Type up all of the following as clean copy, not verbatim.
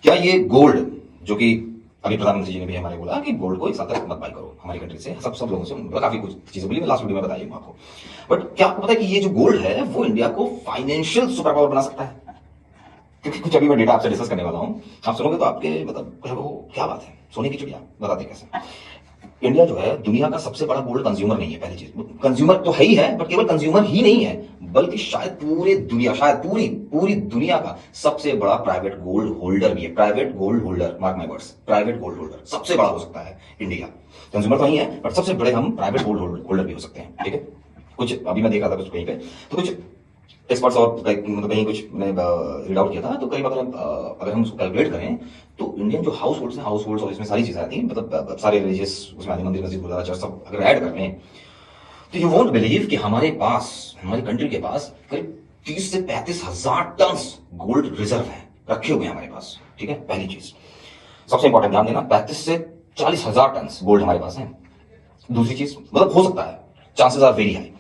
क्या ये गोल्ड जो कि अभी प्रधानमंत्री जी ने भी हमारे बोला कि गोल्ड को एक साथ तक मत बाई करो हमारी कंट्री से, सब लोगों से, मतलब काफी कुछ चीजें बोली, मैं लास्ट वीडियो में बताई हूँ आपको। बट क्या आपको पता है कि ये जो गोल्ड है वो इंडिया को फाइनेंशियल सुपर पावर बना सकता है? क्योंकि कुछ अभी मैं डेटा आपसे डिस्कस करने वाला हूँ, आप सुनोगे तो आपके मतलब वो क्या बात है, सोने की चिड़िया, बताते कैसे। इंडिया जो है दुनिया का सबसे बड़ा गोल्ड कंज्यूमर नहीं है, पहली चीज। कंज्यूमर तो है ही है, बट केवल कंज्यूमर ही नहीं है, बल्कि शायद पूरे दुनिया, शायद पूरी पूरी दुनिया का सबसे बड़ा प्राइवेट गोल्ड होल्डर भी है। Private gold holder, mark my words, private gold holder सबसे बड़ा हो सकता है इंडिया। कंज्यूमर तो नहीं है, बट सबसे बड़े हम प्राइवेट गोल्ड होल्डर भी हो सकते हैं, ठीक है। कुछ अभी मैं देख रहा था कुछ कहीं पे, तो कुछ एक्सपर्ट्स और मतलब कहीं कुछ मैंने रीड आउट किया था, तो कई बार अगर हम उसको कैलकुलेट करें तो इंडियन जो हाउस होल्ड है, हाउस होल्ड और इसमें सारी चीजें आती हैं, मतलब सारे रिलीजियस उसमें आते हैं, मंदिर मस्जिद गुरुद्वारा चर्च सब अगर ऐड कर लें, तो यू वोंट बिलीव कि हमारे पास, हमारी कंट्री के पास करीब 30 से 35 हजार टन गोल्ड रिजर्व है, रखे हुए हैं हमारे पास, ठीक है। पहली चीज, सबसे इंपॉर्टेंट ध्यान देना, 35 से 40 हजार टन गोल्ड हमारे पास है। दूसरी चीज, मतलब हो सकता है, चांसेस आर वेरी हाई।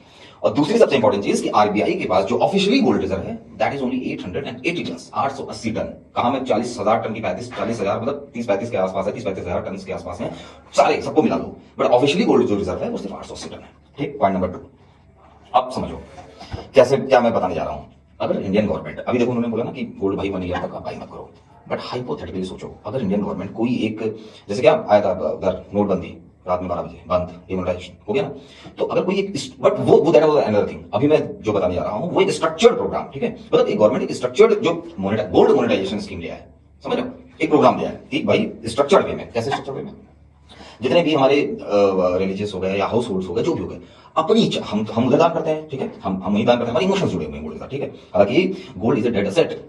और दूसरी सबसे इंपॉर्टेंट चीज कि आरबीआई के पास जो ऑफिशियली गोल्ड रिजर्व है that is only 880 ton, 880 ton. कहा मैं 40 हजार टन की, 40 हजार मतलब 30-35 के आसपास है, 30-35 हजार टन के आसपास है, सारे सबको मिला लो, बट ऑफिशियली गोल्ड जो रिजर्व है वो सिर्फ 880 टन है, ठीक। पॉइंट नंबर 2, अब समझो कैसे, क्या मैं बताने जा रहा हूं। अगर इंडियन गवर्नमेंट, अभी देखो उन्होंने बोला ना कि गोल्ड भाई 1 ईयर तक आप बाई मत करो, बट हाइपोथेटिकली सोचो, अगर इंडियन गवर्नमेंट कोई एक, जैसे क्या आया था उधर नोटबंदी, रात में 12 बजे बंद, डिमोनेटाइजेशन हो गया ना, तो अगर कोई एक, बट वो दैट वाज अनदर थिंग। अभी मैं जो बताने जा रहा हूं वो एक स्ट्रक्चर्ड प्रोग्राम, ठीक है। मतलब एक गवर्नमेंट एक स्ट्रक्चर्ड जो गोल्ड मोनेटाइजेशन स्कीम लिया है, समझ रहे हो, एक प्रोग्राम लिया है, ठीक भाई, स्ट्रक्चर्ड वे में। कैसे स्ट्रक्चर्ड वे में? जितने भी हमारे रिलीजियस हो गए या हाउस होल्ड हो गए, जो भी हो गए, अपनी इच्छा, हम उधर दान करते हैं, ठीक है, हम वही दान करते हैं, हमारे इमोशंस जुड़े हुए हैं गोल्ड के साथ, ठीक है। हालांकि gold is a dead asset,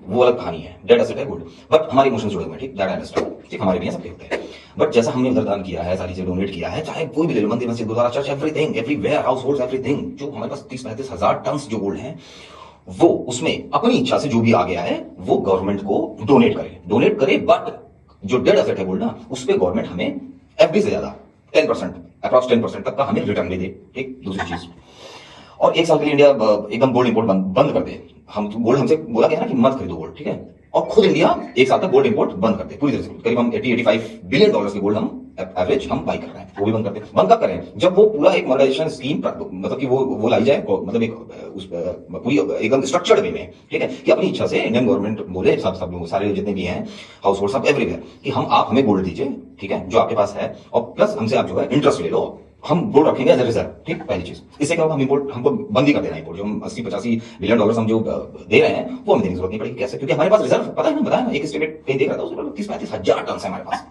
वो अलग कहानी है, डेड असेट है गोल्ड, बट हमारे इमोशंस जुड़े हुए हैं, ठीक, दैट आई अंडरस्टैंड, ठीक, हमारे भी हैं, सबके होते हैं। बट जैसा हमने उधर दान किया है, सारी चीजें डोनेट किया है, चाहे कोई भी ले लो, मंदिर मस्जिद गुरुद्वारा church, everything, everywhere, household, everything, जो हमारे पास 30-35 हजार टन जो गोल्ड है, वो उसमें अपनी इच्छा से जो भी आ गया है वो गवर्नमेंट को डोनेट करे, बट जो डेड असेट है गोल्ड ना, उस पर गवर्नमेंट हमें एफडी से ज्यादा 10%, अप्रॉक्स 10% तक का हमें रिटर्न दे दे, ठीक। दूसरी चीज, और 1 साल के लिए इंडिया एकदम गोल्ड इंपोर्ट बंद कर दे। हम गोल्ड, हमसे बोला गया ना कि मत खरीदो गोल्ड, ठीक है, और खुद इंडिया 1 साल तक गोल्ड इंपोर्ट बंद कर दे पूरी तरह से। करीब हम 80-85 बिलियन डॉलर्स के गोल्ड हम एवरेज हम बाई कर रहे हैं, वो भी बंद कर दे। बंद कब करें? जब वो पूरा एक मॉडर्नाइजेशन स्कीम, मतलब कि वो लाई जाए, मतलब एक उस पूरी एकदम स्ट्रक्चर्ड वे में, ठीक है, कि अपनी इच्छा से इंडियन गवर्नमेंट बोले, सब लोग, सारे जितने भी हैं हाउस होल्ड सब एवरीवेयर, कि आप हमें गोल्ड दीजिए, ठीक है, जो आपके पास है, और प्लस हमसे आप जो है इंटरेस्ट ले लो, हम गोल्ड रखेंगे एज ए रिजर्व, ठीक। पहली चीज, इससे क्या होगा, हम इंपोर्ट, हमको बंद ही कर देना इंपोर्ट, जो हम 80-85 बिलियन डॉलर हम जो दे रहे हैं वो हमें देने की जरूरत नहीं पड़ेगी। कैसे? क्योंकि हमारे पास रिजर्व, पता है ना, बताया ना, एक स्टेट कहीं देख रहा था, उसमें 30-35 हजार टन है हमारे पास।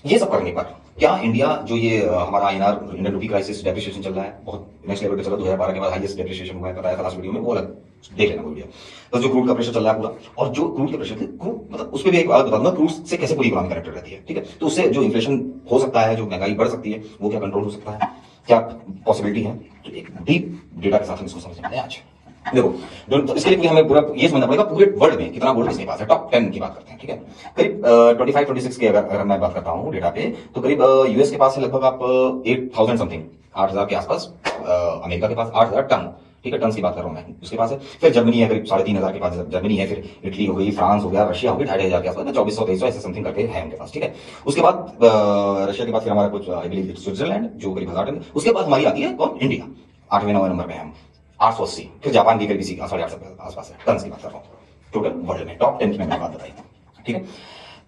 ये सब करने पर क्या इंडिया जो ये हमारा INR, Indian rupee crisis, depreciation चल रहा है, बहुत नेक्स्ट लेवल पे चल रहा है, 2012 के बाद हाईएस्ट डेप्रिसिएशन हुआ है, बताया था लास्ट वीडियो में, वो अलग देख लेना वो वीडियो। बस जो क्रूड का प्रेशर चल रहा है पूरा, और जो क्रूड के प्रेशर, क्रूड मतलब उस पर भी एक बात बताऊंगा, क्रूड से कैसे पूरी इकोनॉमी कनेक्टेड रहती है, ठीक है। तो उससे जो इन्फ्लेशन हो सकता है, जो महंगाई बढ़ सकती है, वो क्या कंट्रोल हो सकता है, क्या पॉसिबिलिटी है, तो एक डीप डेटा के साथ हम इसको समझेंगे आज। देखो, तो इसके लिए हमें पूरा ये समझना पड़ेगा पूरे वर्ल्ड में कितना गोल्ड किसके पास है। टॉप 10 की बात करते हैं, ठीक है। करीब 25-26 की अगर मैं बात करता हूँ डेटा पे, तो करीब यूएस के पास है लगभग आप 8,000 समथिंग, 8,000 के आसपास। अमेरिका के पास 8,000 टन, ठीक है, टन की बात कर रहा हूं मैं, उसके पास है। फिर जर्मनी है करीब 3,500 के पास, जर्मनी है। फिर इटली हो गई, फ्रांस हो गया, रशिया हो गया 2,500 के आसपास, 2,400-2,300 ऐसे समथिंग करके है उनके पास, ठीक है। उसके बाद रशिया के बाद फिर हमारा कुछ आई बिलीव स्विट्जरलैंड, जो करीब 1,000 टन। उसके बाद हमारी आती है कौन? इंडिया, 8वें-9वें नंबर पे हम, 880। फिर जापान की करीब इसी 850 के आसपास है, टन की बात कर रहा हूँ टोटल वर्ल्ड में, टॉप 10 की मैंने बात बताई, ठीक है।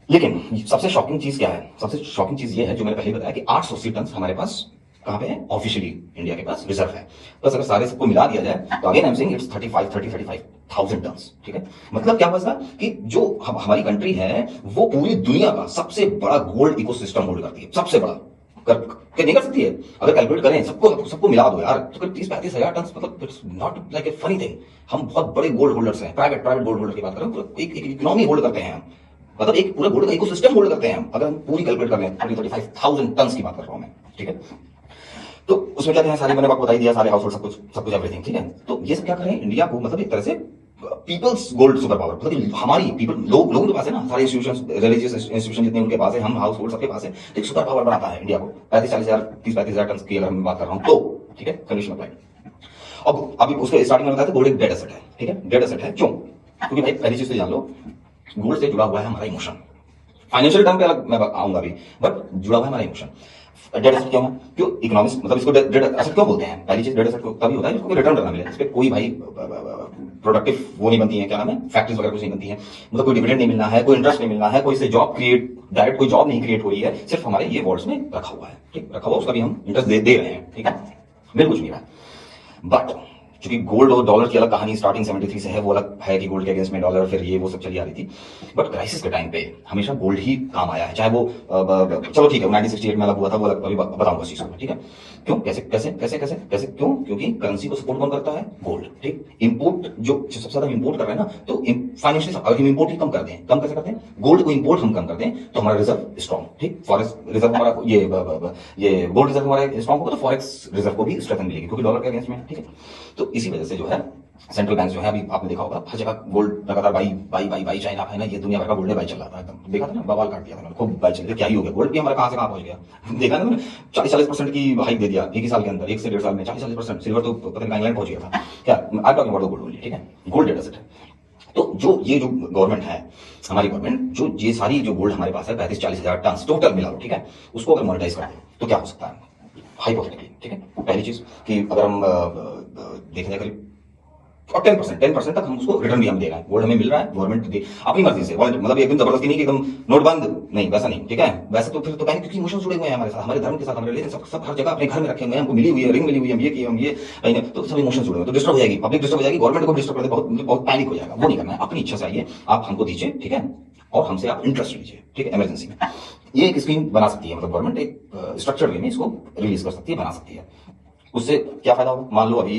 लेकिन सबसे शॉकिंग चीज क्या है? सबसे शॉकिंग चीज ये है, जो मैंने पहले बताया, कि 880 टन हमारे पास कहां पे है? ऑफिशियली इंडिया के पास रिजर्व है। बस अगर सारे सबको मिला दिया जाए तो again I am saying it's 35,000 ton, ठीक है। मतलब क्या बचा कि जो हमारी कंट्री है वो पूरी दुनिया का सबसे बड़ा गोल्ड इकोसिस्टम होल्ड करती है, सबसे बड़ा। नहीं कर सकती है? अगर कैलकुलेट करें, सबको सबको मिला दो यार, तो 30-35 हजार टन, मतलब it's not like a funny thing. हम बहुत बड़े गोल्ड होल्डर्स हैं, प्राइवेट गोल्ड होल्डर की बात करें, एक इकोनॉमी होल्ड करते हैं हम, मतलब एक पूरा गोल्ड का इकोसिस्टम होल्ड करते हैं हम। अगर हम पूरी कैलकुलेट कर लें, 35,000 टन की बात कर रहा हूं मैं, ठीक है। तो उसमें क्या क्या है, सारी मैंने आपको बताई दिया, सारे हाउस होल्ड, सब कुछ एवरीथिंग, ठीक है। तो ये सब क्या करें इंडिया को, मतलब एक तरह से पीपल्स गोल्ड सुपर पावर, मतलब हमारी पीपल, लोगों के पास है ना, सारे इंस्टीट्यूशन, रिलीजियस इंस्टीट्यूशन जितने उनके पास है, हम हाउस होल्ड सबके पास है, तो एक सुपर पावर बनाता है इंडिया को। 35-40 हजार, 30-35 हजार टन की अगर हम बात कर रहा हूं तो, ठीक है, कंडीशन अप्लाई। अब अभी उसके स्टार्टिंग में बताया था गोल्ड एक डेड एसेट है, ठीक है, डेड एसेट है। क्यों? क्योंकि भाई पहली चीज तो जान लो, गोल्ड से जुड़ा हुआ है हमारा इमोशन। फाइनेंशियल टर्म पे अलग मैं आऊंगा अभी, बट जुड़ा हुआ है हमारा इमोशन। डेड एसेट क्यों है? क्यों इकोनॉमिक्स मतलब इसको डेड एसेट क्यों बोलते हैं? पहली चीज, डेड एसेट को तभी होता है जिसको रिटर्न करना मिले। इस पे कोई भाई प्रोडक्टिव वो नहीं बनती है, क्या नाम है, फैक्ट्रीज वगैरह कुछ नहीं बनती है, मतलब कोई डिविडेंड नहीं मिलना है, कोई इंटरेस्ट नहीं मिलना है, कोई से जॉब क्रिएट डायरेक्ट कोई जॉब नहीं क्रिएट हो रही है, सिर्फ हमारे ये वॉल्ट्स में रखा हुआ है, ठीक, रखा हुआ, उसका भी हम इंटरेस्ट दे रहे हैं, ठीक है, बिल कुछ नहीं रहा। बट क्योंकि गोल्ड और डॉलर की अलग कहानी स्टार्टिंग 73 से है, वो अलग है कि गोल्ड के अगेंस्ट में डॉलर, फिर ये वो सब चली आ रही थी, बट क्राइसिस के टाइम पे हमेशा गोल्ड ही काम आया है, चाहे वो चलो ठीक है 1968 में अलग हुआ था, वो अलग अभी बताऊंगा उस चीज को, ठीक है। क्यों, कैसे कैसे कैसे कैसे कैसे क्यों? क्योंकि करेंसी को सपोर्ट कौन करता है? गोल्ड, ठीक। इंपोर्ट जो सबसे ज्यादा इंपोर्ट कर रहे हैं ना, तो फाइनेंशियली अगर हम इंपोर्ट ही कम कर दें, कम कैसे करते हैं? गोल्ड को इंपोर्ट हम कम कर दें तो हमारा रिजर्व स्ट्रॉन्ग, ठीक, फॉरेक्स रिजर्व हमारा ये गोल्ड रिजर्व हमारा स्ट्रॉन्ग होगा तो फॉरेक्स रिजर्व को भी स्ट्रेंथ मिलेगी, क्योंकि डॉलर के अगेंस्ट में, ठीक है। तो इसी वजह से जो है सेंट्रल बैंक जो है, अभी आपने देखा होगा हर जगह गोल्ड लगातार by by by by, China है ना, ये दुनिया भर का गोल्ड बाई चल रहा था एकदम, देखा था ना, बवाल काट दिया था मैंने, खूब बाई चल रही, क्या ही हो गया, गोल्ड भी हमारा कहां से कहां पहुंच गया देखा ना, 40-40% की हाइक दे दिया एक ही साल के अंदर, 1 से 1.5 साल में 40-40%। सिल्वर तो पता नहीं इंग्लैंड पहुंच गया था क्या, I talking about gold only, ठीक है, गोल्ड डेटा सेट है। तो जो ये जो गवर्नमेंट है, हमारी गवर्नमेंट, जो ये सारी जो गोल्ड हमारे पास है 35-40 हजार टन टोटल मिला लो, ठीक है, उसको अगर मोनेटाइज कर दे तो क्या हो सकता है? हाइपोथेटिकली, ठीक है, पहली चीज कि अगर हम देखा जाए करीब और 10% तक हम उसको रिटर्न भी हम दे रहे हैं, गोल्ड हमें मिल रहा है, गवर्नमेंट दे अपनी मर्जी से, मतलब एकदम जबरदस्ती नहीं कि एकदम नोटबंद नहीं, वैसा नहीं, ठीक है। वैसे तो फिर तो पहले क्योंकि इमोशन जुड़े हुए हैं हमारे साथ, हमारे धर्म के साथ, हमारे रिलीजन, सब हर जगह अपने घर में रखे हुए हैं, हमको मिली हुई है, रिंग मिली हुई है, हम ये किए, हम ये, तो सब इमोशन जुड़े हुए, तो डिस्टर्ब हो जाएगी, पब्लिक डिस्टर्ब हो जाएगी, गवर्नमेंट को डिस्टर्ब कर दे, बहुत बहुत पैनिक हो जाएगा, वो नहीं करना है, अपनी इच्छा से आइए, आप हमको दीजिए, ठीक है, और हमसे आप इंटरेस्ट लीजिए, ठीक है, इमरजेंसी में। ये एक स्कीम बना सकती है, मतलब गवर्नमेंट एक स्ट्रक्चर वे में इसको रिलीज कर सकती है, बना सकती है। उससे क्या फायदा होगा? मान लो अभी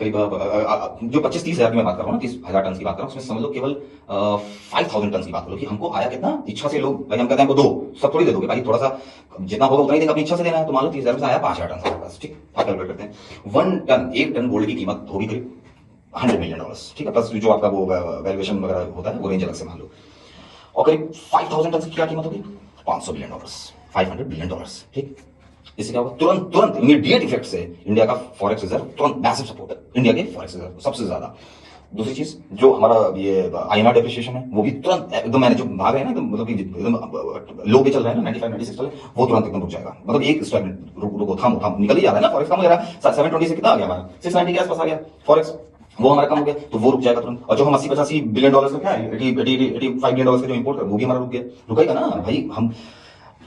करीब जो 25-30 हजार की मैं बात कर रहा हूँ ना, 30,000 टन की बात कर रहा हूँ, उसमें समझ लो केवल 5,000 टन की बात करो कि हमको आया कितना, इच्छा से लोग भाई हम कहते हैं हमको दो, सब थोड़ी दे दोगे भाई, थोड़ा सा जितना होगा उतना ही देंगे, अपनी इच्छा से देना है, तो मान लो 30,000 से आया 5,000 टन हमारे पास, ठीक, आप कैलकुलेट करते हैं, 1 टन, 1 टन गोल्ड की कीमत होगी करीब $100 मिलियन, ठीक है, प्लस जो आपका वो वैल्यूएशन वगैरह होता है वो रेंज अलग से मान लो, और करीब 5,000 टन की क्या कीमत होगी? $500 बिलियन, $500 बिलियन, ठीक। इससे क्या होगा? तुरंत तुरंत इमीडिएट इफेक्ट से इंडिया का फॉरेक्स रिजर्व तुरंत मैसिव सपोर्ट है, इंडिया के फॉरेक्स रिजर्व सबसे ज्यादा। दूसरी चीज, जो हमारा ये आईएनआर डेप्रिसिएशन है, वो भी तुरंत एकदम, मैंने जो भाग रहे हैं ना एकदम, मतलब कि एकदम लो पे चल रहा है ना, 95-96 चल रहा है, वो तुरंत एकदम रुक जाएगा, मतलब एक स्टेगनेंट रुको, थाम निकल ही जा रहा है ना, फॉरेक्स कम हो जा रहा है, 720 से कितना आ गया हमारा, 690 के आसपास आ गया फॉरेक्स, वो हमारा कम हो गया, तो वो रुक जाएगा तुरंत। और जो हम 80-85 बिलियन डॉलर का क्या है, 85 बिलियन डॉलर का जो इंपोर्ट कर, वो भी हमारा रुक गया, रुकेगा ना भाई, हम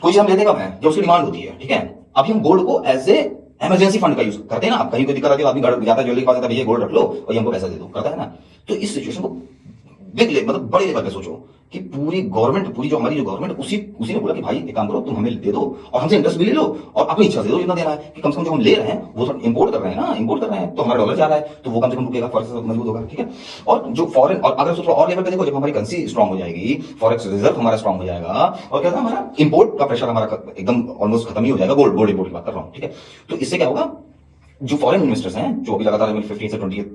कोई चीज हम लेते कब है, जो उसकी डिमांड होती है, ठीक है। अभी हम गोल्ड को एज ए इमरजेंसी फंड का यूज करते हैं ना, आप कहीं कोई दिक्कत आती है, आदमी जाता है ज्वेलरी के पास, जाता है, भैया गोल्ड रख लो और ये हमको पैसा दे दो, करता है ना। तो इस सिचुएशन को मतलब बड़े लेवल पे सोचो कि पूरी गवर्नमेंट, पूरी जो हमारी जो गवर्नमेंट, उसी ने बोला कि भाई एक काम करो, तुम हमें दे दो और हमसे इंटरेस्ट भी ले लो और अपनी इच्छा से दे दो जितना देना है, कि कम से कम जो हम ले रहे हैं वो इंपोर्ट कर रहे हैं ना, इंपोर्ट कर रहे हैं, तो हमारा डॉलर जा रहा है, तो वो कम से कम रुकेगा, फॉरेक्स मजबूत होगा, ठीक है। और जो फॉरेन, और अगर सोचो और लेवल पे देखो, जब हमारी करेंसी स्ट्रांग हो जाएगी, फॉरेक्स रिजर्व हमारा स्ट्रांग हो जाएगा, और क्या था, हमारा इंपोर्ट का प्रेशर हमारा एकदम ऑलमोस्ट खत्म ही हो जाएगा, गोल्ड इंपोर्ट की बात कर रहा हूँ, ठीक है। तो इससे क्या होगा, जो फॉरेन इन्वेस्टर्स हैं, जो अभी लगातार 15 से 20,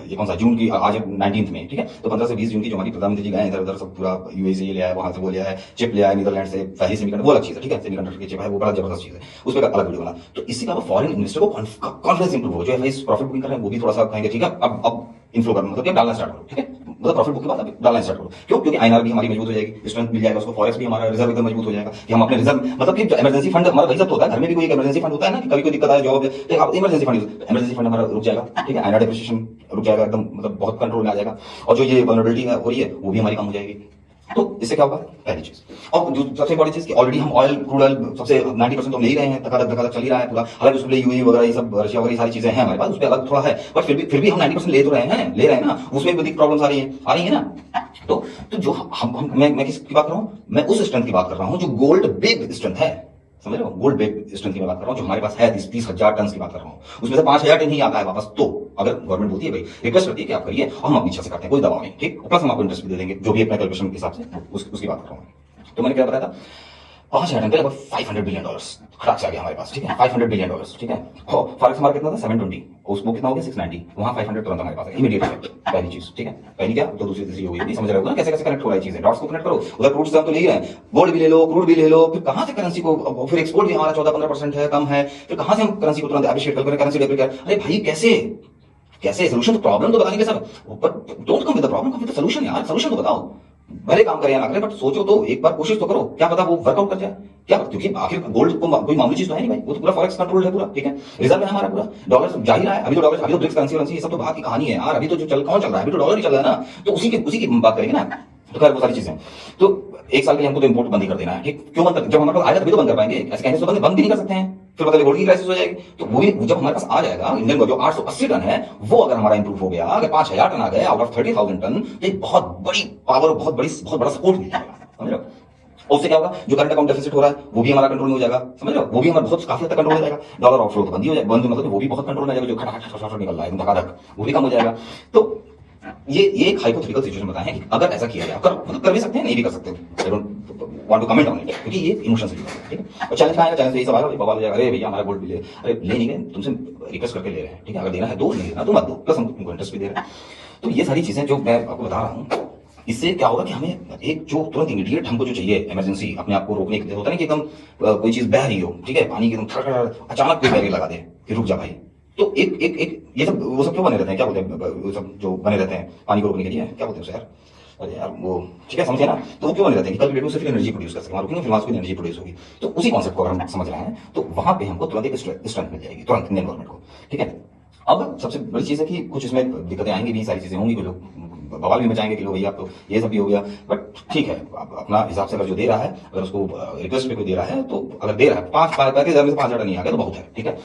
ये कौन सा जून की, आज 19 में, ठीक है, तो 15 से 20 जून की जो हमारी प्रधानमंत्री जी गए इधर उधर सब, पूरा यूएई से ये ले आया, वहां से वो ले आया, चिप ले आया नीदरलैंड से, पहली सेमीकंडक्टर, वो अलग चीज है, ठीक है, सेमीकंडक्टर की चिप है, वो बड़ा जबरदस्त चीज है, उस पर अलग वीडियो बना। तो इससे क्या फॉरेन इन्वेस्टर को कॉन्फिडेंस इंप्रूव हो, जो एफआईज प्रॉफिट बुकिंग कर रहे हैं वो भी थोड़ा सा कहेंगे, ठीक है, अब इन्फ्लो करना, मतलब डालना स्टार्ट करो, ठीक है, मतलब प्रॉफिट बुक के बाद डालना स्टार्ट करो, क्यों? क्योंकि आईएनआर भी हमारी मजबूत हो जाएगी, स्ट्रेंथ मिल जाएगा उसको, फॉरेक्स भी हमारा रिजर्व एकदम मजबूत हो जाएगा, कि हम अपने रिजर्व, मतलब कि इमरजेंसी फंड हमारा वही सब होता है, घर में भी कोई इमरजेंसी फंड होता है ना, कि कभी कोई दिक्कत आए, जॉब, तो इमरजेंसी फंड हमारा रुक जाएगा, ठीक है, आईएनआर डेप्रिसिएशन रुक जाएगा एकदम, मतलब बहुत कंट्रोल में आ जाएगा, और जो ये वल्नरेबिलिटी हो रही है वो भी हमारी कम हो जाएगी। तो इससे क्या होगा? पहली चीज। और सबसे बड़ी चीज कि ऑलरेडी हम ऑयल, क्रूड ऑयल सबसे 90% तो ले ही रहे हैं, धकाधक चल ही रहा है पूरा, हालांकि उसके लिए यूएई वगैरह ये सब, रशिया वगैरह सारी चीजें हैं हमारे पास, उस पर अलग थोड़ा है, बट फिर भी हम 90% ले तो रहे हैं ना, उसमें भी प्रॉब्लम्स आ रही है ना। तो जो मैं किसकी बात कर रहा हूँ? मैं उस स्ट्रेंथ की बात कर रहा हूँ जो गोल्ड बेस्ड स्ट्रेंथ है, समझ रहे हो? गोल्ड बेस्ड स्ट्रेंथ की मैं बात कर रहा हूँ, जो हमारे पास है, 30,000 टन की बात कर रहा हूँ, उसमें से 5,000 टन ही आता है वापस, तो अगर गवर्नमेंट बोलती है भाई, रिक्वेस्ट करती है कि आप करिए, और हम अपनी इच्छा से करते हैं, कोई दबाव नहीं, ठीक, प्लस हम आपको इंटरेस्ट भी दे देंगे, जो भी अपने कैलकुलेशन के हिसाब से, उसकी बात कर रहा हूँ। तो मैंने क्या बताया था, 5,000 टन पे लगभग $500 बिलियन खटाक से आ गया हमारे पास, ठीक है, $500 बिलियन, ठीक है। और फॉरेक्स हमारा कितना था? 720, उसको कितना हो गया? 690, वहां 500 तुरंत हमारे पास है, इमीडिएट इफेक्ट, पहली चीज, ठीक है। पहली क्या, तो दूसरी तीसरी हो गई, समझ रहे हो ना कैसे कैसे कनेक्ट हो रहा है चीजें, डॉट्स को कनेक्ट करो। उधर क्रूड से हम तो ले ही रहे हैं, गोल्ड भी ले लो, क्रूड भी ले लो, फिर कहां से करेंसी को, फिर एक्सपोर्ट भी हमारा 14-15% है, कम है, फिर कहां से हम करेंसी को तुरंत अप्रिशिएट करें, करेंसी डेप्रिशिएट, अरे भाई कैसे कैसे सोल्यूशन, तो प्रॉब्लम तो बताने के सब, but don't come with the problem, come with the solution यार, सोल्यूशन तो बताओ। भले काम करें या ना करें, बट सोचो तो, एक बार कोशिश तो करो, क्या पता वो वर्कआउट कर जाए। क्या, क्योंकि आखिर गोल्ड को कोई मामूली चीज तो है नहीं भाई, वो तो पूरा फॉरेक्स कंट्रोल है पूरा, ठीक है, रिजर्व है हमारा पूरा, डॉलर जा ही रहा है अभी तो, डॉलर अभी तो ब्रिक्स करेंसी ये सब तो बात की कहानी है यार, अभी तो जो कौन चल रहा है, अभी तो डॉलर ही चल रहा है ना, तो उसी की बात करेंगे ना। तो खैर वो सारी चीजें, तो एक साल के लिए हमको तो इम्पोर्ट बंद ही कर देना है, ठीक, क्यों बंद कर, जब हमारे पास आएगा तभी तो बंद कर पाएंगे, ऐसे कहने से बंद भी नहीं कर सकते हैं, फिर मतलब गोल्ड की क्राइसिस हो जाएगी। तो वो भी जब हमारे पास आ जाएगा, इंडियन जो 880 टन है वो अगर हमारा इंप्रूव हो गया, अगर 5000 टन आ गए आउट ऑफ 30,000 टन, तो एक बहुत बड़ी पावर, बहुत बड़ा सपोर्ट मिल जाएगा, समझ रहे हो। और उससे क्या होगा, जो करंट अकाउंट डेफिसिट हो रहा है वो भी हमारा कंट्रोल में हो जाएगा, समझ रहे हो, वो भी हमारा बहुत काफी हद तक कंट्रोल हो जाएगा, डॉलर आउटफ्लो तो बंद ही हो जाएगा, बंद मतलब वो भी बहुत कंट्रोल में आ जाएगा, जो खटाखट निकल रहा है धकाधक, वो भी कम हो जाएगा। तो ये एक हाइपोथेटिकल सिचुएशन बताएं कि अगर ऐसा किया जाए, मतलब कर भी सकते हैं, नहीं भी कर सकते, I don't want to comment on it, क्योंकि ये इमोशंस भी है, ठीक है। और चैलेंज का आएगा, चैलेंज यही सवाल है, बवाल हो जाएगा, अरे भैया हमारा गोल्ड भी ले, अरे ले नहीं गए, तुमसे रिक्वेस्ट करके ले रहे हैं, ठीक है, अगर देना है दो, नहीं देना तो मत दो, प्लस हम तुमको इंटरेस्ट भी दे रहे हैं। तो ये सारी चीजें जो मैं आपको बता रहा हूँ, इससे क्या होगा कि हमें एक जो तुरंत इमीडिएट हमको जो चाहिए इमरजेंसी, अपने आप को रोकने के लिए, होता है ना कि एकदम कोई चीज बह रही हो, ठीक है, पानी की एकदम अचानक कोई बैरियर लगा दे कि रुक जा भाई, तो एक ये सब वो सब क्यों बने रहते हैं, क्या बोलते हैं वो सब जो बने रहते हैं पानी को रोकने के लिए, क्या बोलते हैं उसे यार, अरे यार वो, ठीक है, समझे ना, तो वो क्यों बने रहते हैं कि कल वीडियो से फिर एनर्जी प्रोड्यूस कर सके, रुकेंगे फिर वहां से एनर्जी प्रोड्यूस होगी। तो उसी कॉन्सेप्ट को अगर हम समझ रहे हैं तो वहां पे हमको तुरंत एक स्ट्रेंथ मिल जाएगी, तुरंत इंडियन गवर्नमेंट को, ठीक है। अब सबसे बड़ी चीज है कि कुछ इसमें दिक्कतें आएंगी भी, सारी चीजें होंगी, कुछ लोग बवाल भी मचाएंगे कि लो भैया तो ये सब भी हो गया, बट ठीक है, अपना हिसाब से अगर जो दे रहा है, अगर उसको रिक्वेस्ट पे कोई दे रहा है, तो अगर दे रहा है 5,000 में से 5,000 नहीं आ गया तो बहुत है, ठीक है।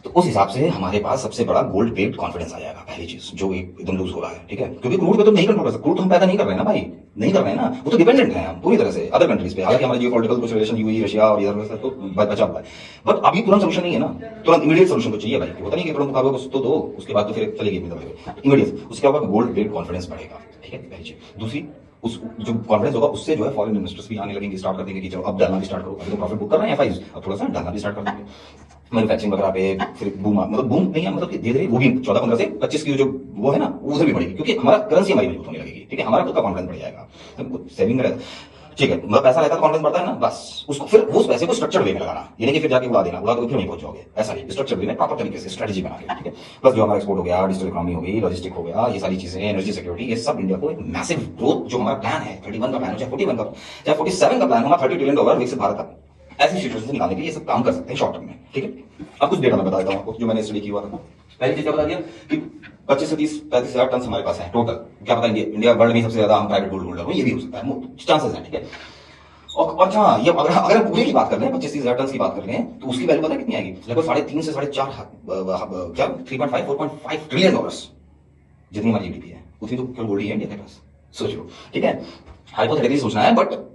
तो उस हिसाब से हमारे पास सबसे बड़ा गोल्ड बेस्ड कॉन्फिडेंस आ जाएगा, पहली चीज जो एकदम लूज हो रहा है, ठीक है, क्योंकि क्रूड पे तो नहीं कंट्रोल कर सकते, क्रूड तो हम पैदा नहीं कर रहे हैं ना भाई, नहीं कर रहे हैं ना, वो तो डिपेंडेंट है हम पूरी तरह से अदर कंट्रीज पे, हालांकि हमारे जियोपॉलिटिकल कुछ रिलेशन यूएई रशिया और इधर तो बचा हुआ है, बट अभी तुरंत सोल्यूशन नहीं है ना, तुरंत इमीडिएट सोल्यूशन तो चाहिए भाई, होता नहीं कि तुरंत मुकाबले को तो दो, उसके बाद तो फिर चलेगी इमीडिएट, उससे क्या होगा, गोल्ड बेस्ड कॉन्फिडेंस बढ़ेगा, ठीक है, पहली चीज। दूसरी, उस जो कॉन्फिडेंस होगा उससे जो है फॉरेन इन्वेस्टर्स भी आने लगेंगे, स्टार्ट कर देंगे कि चलो अब डालना भी स्टार्ट करो, अभी तो प्रॉफिट बुक कर रहे हैं एफआईज, अब थोड़ा सा डालना भी स्टार्ट कर देंगे मैन्युफैक्चरिंग वगैरह पे, फिर बूम, मतलब बूम नहीं है, मतलब धीरे धीरे वो भी 14-15 से 25 की जो वो है ना, उधर भी बढ़ेगी, क्योंकि हमारा करेंसी हमारी मजबूत होने लगेगी, ठीक है, हमारा खुद का कॉन्फिडेंस बढ़ जाएगा, तो सेविंग रहेगा, ठीक है, मतलब पैसा रहता है तो कॉन्फिडेंस बढ़ता है ना, बस उसको फिर उस पैसे को स्ट्रक्चर वे में लगाना, ये नहीं कि फिर जाके उड़ा देना, उड़ा तो फिर नहीं पहुंच जाओगे, ऐसा नहीं, स्ट्रक्चर वे में प्रॉपर तरीके से स्ट्रेटजी बना के, ठीक है। प्लस जो हमारा एक्सपोर्ट हो गया, डिजिटल इकोनॉमी हो गई, लॉजिस्टिक हो गया, ये सारी चीजें, एनर्जी सिक्योरिटी, ये सब इंडिया को एक मैसिव ग्रोथ, जो हमारा प्लान है 31 का प्लान हो, चाहे 41 का, चाहे 47 का प्लान हो, हमारा $30 ट्रिलियन विकसित भारत का, ऐसी सिचुएशन से निकालने के लिए ये सब काम कर सकते हैं शॉर्ट टर्म में, ठीक है। अब कुछ डेटा मैं बता देता हूँ आपको जो मैंने स्टडी किया हुआ था। पहली चीज क्या बता दिया कि 25 से 30-35 हजार टन हमारे पास है टोटल, क्या पता इंडिया वर्ल्ड में सबसे ज्यादा हम प्राइवेट गोल्ड होल्डर हो, ये भी हो सकता है, चांसेस है, ठीक है। और अच्छा, ये अगर हम पूरे की बात कर रहे हैं, 25-30 हजार टन की बात कर रहे हैं, तो उसकी वैल्यू पता है कितनी आएगी, लगभग 3.5 से 4.5 क्या 3.5-4.5 ट्रिलियन डॉलर्स, जितनी हमारी जीडीपी है उतनी तो केवल गोल्ड ही है इंडिया के पास, सोचो, ठीक है। हाइपोथेटिकली सोचना है, बट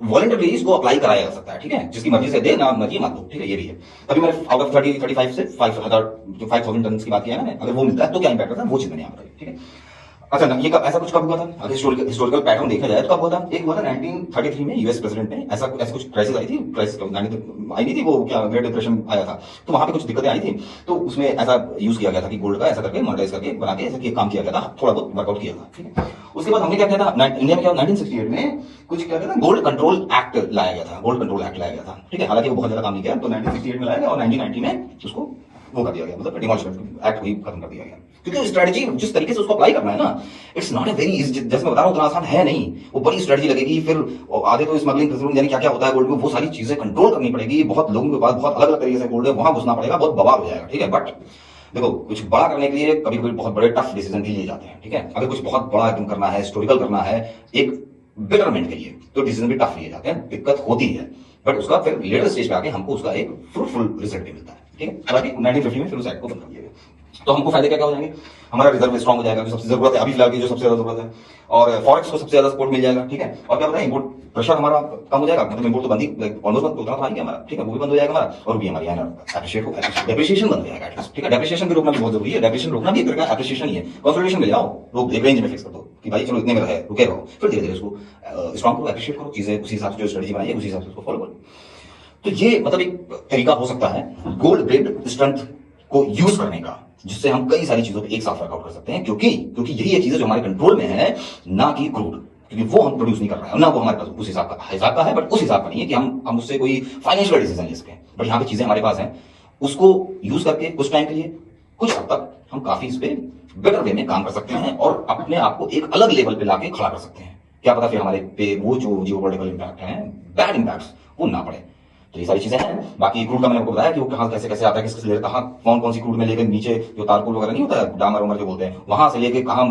वॉलंटरी इसको अप्लाई कराया जा सकता है, ठीक है, जिसकी मर्जी से दे ना मर्जी मत दो, ठीक है, ये भी है। अभी मैंने आउट ऑफ 35 से 5,000 टन की बात किया ना मैंने, अगर वो मिलता है तो क्या इंपैक्ट होता है, वो चीज मैंने यहाँ बताई, ठीक है। अच्छा ना, ये ऐसा कुछ कब हुआ था, अगर हिस्टोरिकल पैटर्न देखा जाए तो कब हुआ था, एक हुआ था 1933 में यूएस प्रेसिडेंट ने ऐसा कुछ क्राइसिस आई थी, क्राइसिस आई नहीं थी वो, क्या ग्रेट डिप्रेशन आया था, तो वहां पे कुछ दिक्कतें आई थी, तो उसमें ऐसा यूज किया गया था कि गोल्ड का ऐसा करके मोनेटाइज करके बना के ऐसा काम किया गया था, थोड़ा बहुत वर्कआउट किया था, ठीक है। उसके बाद हमने क्या किया था, इंडिया में क्या 1968 में कुछ क्या था, गोल्ड कंट्रोल एक्ट लाया गया था, गोल्ड कंट्रोल एक्ट लाया गया था, ठीक है, हालांकि वो बहुत ज्यादा काम नहीं किया, तो 1968 में लाया गया और 1990 में उसको वो कर दिया गया, मतलब डिमोलिशमेंट एक्ट ही खत्म कर दिया गया, क्योंकि स्ट्रेटजी जिस तरीके से उसको अप्लाई करना है ना, it's not a very easy, जैसे मैं बता रहा हूं उतना आसान है नहीं, वो बड़ी स्ट्रेटजी लगेगी, फिर आधे तो स्मगलिंग यानी क्या क्या होता है गोल्ड में, वो सारी चीजें कंट्रोल करनी पड़ेगी, बहुत लोगों के पास बहुत अलग अलग तरीके से गोल्ड है, वहां घुसना पड़ेगा, बहुत बवाल हो जाएगा, ठीक है। बट देखो, कुछ बड़ा करने के लिए कभी कभी बहुत बड़े टफ डिसीजन भी लिए जाते हैं, ठीक है, अगर कुछ बहुत बड़ा एकदम करना है, हिस्टोरिकल करना है एक बेटरमेंट के लिए, तो डिसीजन भी टफ लिए जाते हैं, दिक्कत होती है, बट उसका फिर लेटर स्टेज पे आके हमको उसका एक फ्रूटफुल रिजल्ट भी मिलता है, ठीक है। हालांकि 1950 में फिर उस एक्ट को बंद कर दिया गया, तो हमको फायदे क्या क्या हो जाएंगे, हमारा रिजर्व स्ट्रॉन्ग हो जाएगा, जो सबसे जरूरत है अभी फिलहाल की, जो सबसे ज्यादा जरूरत है, और फॉरेक्स को सबसे ज्यादा सपोर्ट मिल जाएगा, ठीक है। और क्या बताएं, इम्पोर्ट प्रेशर हमारा कम हो जाएगा, मतलब इम्पोर्ट तो बंद ही ऑलमोस्ट बंद उतना था ही हमारा, ठीक है, वो भी बंद हो जाएगा हमारा, और भी हमारी एप्रिशिएट हो, डेप्रिसिएशन बंद हो जाएगा एटलीस्ट, ठीक है। डेप्रिसिएशन भी रोकना भी बहुत जरूरी है, डेप्रिसिएशन रोकना भी एक तरह का एप्रिसिएशन ही है, कंसोलिडेशन में ले आओ, लोग एक रेंज में फिक्स कर दो कि भाई चलो इतने में रहे, रुके रहो, फिर धीरे धीरे उसको स्ट्रॉन्ग करो, एप्रिशिएट करो, चीजें उसी हिसाब से जो स्ट्रेटजी बनाई है उसी हिसाब से उसको फॉलो करो। तो ये मतलब एक तरीका हो सकता है गोल्ड बेस्ड स्ट्रेंथ को यूज करने का, जिससे हम कई सारी चीजों पे एक साथ वर्कआउट कर सकते हैं, क्योंकि यही है चीजें जो हमारे कंट्रोल में है, ना कि क्रूड, क्योंकि वो हम प्रोड्यूस नहीं कर रहे हैं, ना वो हमारे पास उस हिसाब का है, बट उस हिसाब का नहीं है कि हम उससे कोई फाइनेंशियल डिसीजन ले सकें, बट यहाँ पे चीजें हमारे पास हैं, उसको यूज करके कुछ टाइम के लिए, कुछ हद तक हम काफी इस पे बेटर वे में काम कर सकते हैं और अपने आप को एक अलग लेवल पे लाके खड़ा कर सकते हैं। क्या पता फिर हमारे पे वो जो जियोपॉलिटिकल इम्पैक्ट है, बैड इम्पैक्ट्स, वो ना पड़े। तो ये सारी चीजें हैं। बाकी क्रूड का मैंने आपको बताया कि वो कहाँ कैसे कैसे आता है, किस किस लेयर, कहाँ कौन कौन सी क्रूड में लेकर नीचे जो तारकोल वगैरह नहीं होता है, डामर उमर जो बोलते हैं, वहां से लेके कहाँ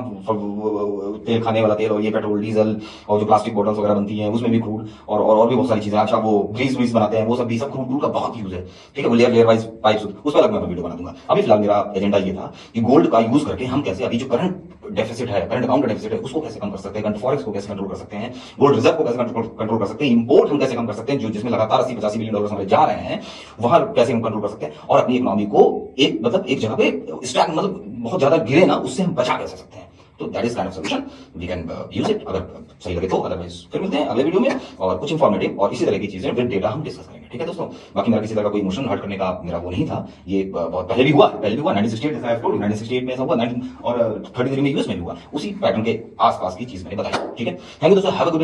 तेल, खाने वाला तेल, और ये पेट्रोल डीजल, और जो प्लास्टिक बॉटल्स वगैरह बनती हैं उसमें भी क्रूड, और भी बहुत सारी चीजें। अच्छा वो ग्रीस व्रीस बनाते हैं, वो सब भी सब क्रूड का बहुत यूज है। ठीक है, वो लेयर लेयर वाइज पाइप्स, उस पर अलग मैं वीडियो बना दूंगा। अभी फिलहाल मेरा एजेंडा ये था कि गोल्ड का यूज करके हम कैसे अभी जो करंट डेफिसिट है, करंट अकाउंट का डेफिसिट है, उसको कैसे कम कर सकते हैं, करंट फॉरेक्स को कैसे कंट्रोल कर सकते हैं, गोल्ड रिजर्व को कैसे कंट्रोल कर सकते हैं, इंपोर्ट हम कैसे कम कर सकते हैं, जो जिसमें लगातार 80-85 बिलियन डॉलर हमारे जा रहे हैं, वहां कैसे हम कंट्रोल कर सकते हैं, और अपनी इकोनॉमी को एक मतलब एक जगह पे स्टैक मतलब बहुत ज्यादा गिरे ना, उससे हम बचा कैसे सकते हैं। तो that is kind of solution, we can use it अगर सही लगे तो। अदरवाइज फिर मिलते हैं अगले वीडियो में और कुछ इंफॉर्मेटिव और इसी तरह की चीजें विद डेटा हम डिस्कस करेंगे। ठीक है दोस्तों, बाकी मेरा किसी तरह का कोई इमोशन हर्ट करने का मेरा वो नहीं था। ये बहुत पहले भी हुआ 1968 जैसा आई टोल्ड यू, 1968 में ऐसा हुआ, 19 और 33 में यूएस में भी हुआ, उसी पैटर्न के आसपास की चीज मैंने बताई। ठीक है, थैंक यू दोस्तों, हैव अ गुड